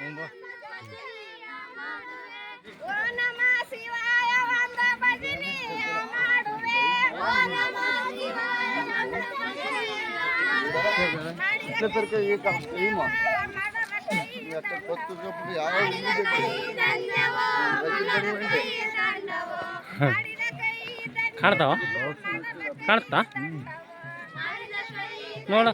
ಓ ನಮ ಶಿವಾಯ ವಂದ ಭಜನೀಯ ಮಾಡುವೆ ಓ ನಮ ಶಿವಾಯ ವಂದ ಭಜನೀಯ ಕಾಣ್ತಾವ ಕಾಣ್ತಾ ನೋಡ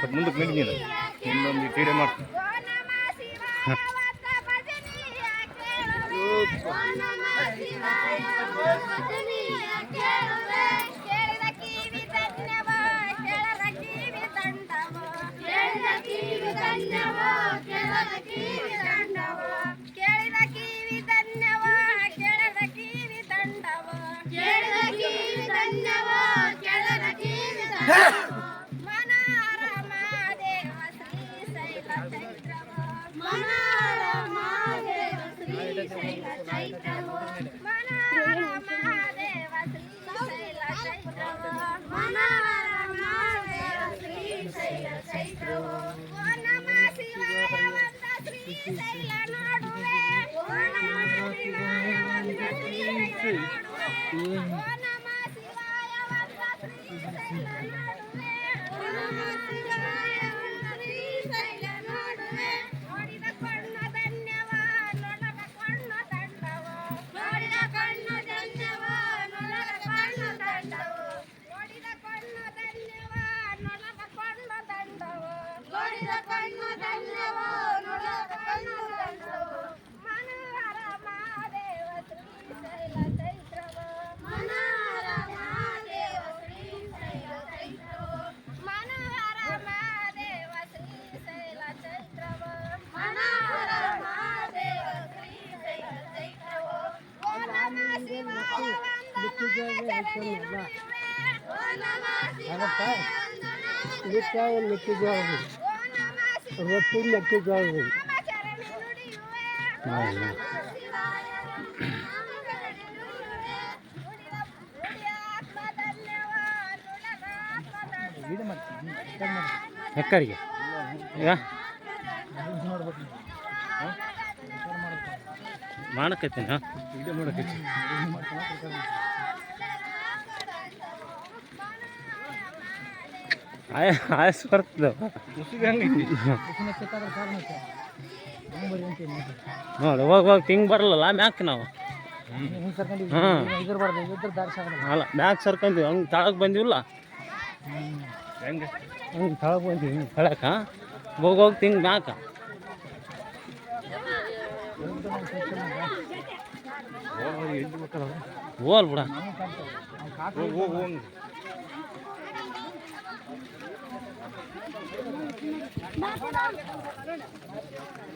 ಮುಂದಕ್ಕೆ ನಿಲ್ಲಿ ನೀನು ಇನ್ನೊಂದು ಕ್ರೀಡೆ ಮಾಡ್ತೀನಿ ರೊಟ್ಟಿ ಮೆಕ್ಕೆಜೋಳ ಎಕ್ಕರಿಗೆ ಈಗ ಮಾಡಕತ್ತೀನಿ ಹಾಂ ಇದೇ ಮಾಡಕತ್ತೀನಿ ಆಯಸ್ ಬರ್ತದೆ ನೋಡಿ ಹೋಗಿ ತಿಂಗ್ ಬರಲ್ಲ ಮ್ಯಾಕ್ ನಾವು ಹಾಂ ಅಲ್ಲ ಮ್ಯಾಕ್ ಸರ್ಕೊಂತೀವಿ ಹಂಗೆ ತಳಕ್ಕೆ ಬಂದಿವಲ್ಲ ಹೆಂಗೆ ಹಂಗೆ ತಳಕ್ಕೆ ಬಂದೀವಿ ಹಿಂಗೆ ತಳಕ ಹೋಗಿ ತಿಂಗ್ ಮ್ಯಾಕ ಹೋಲ್ ಬಿಡ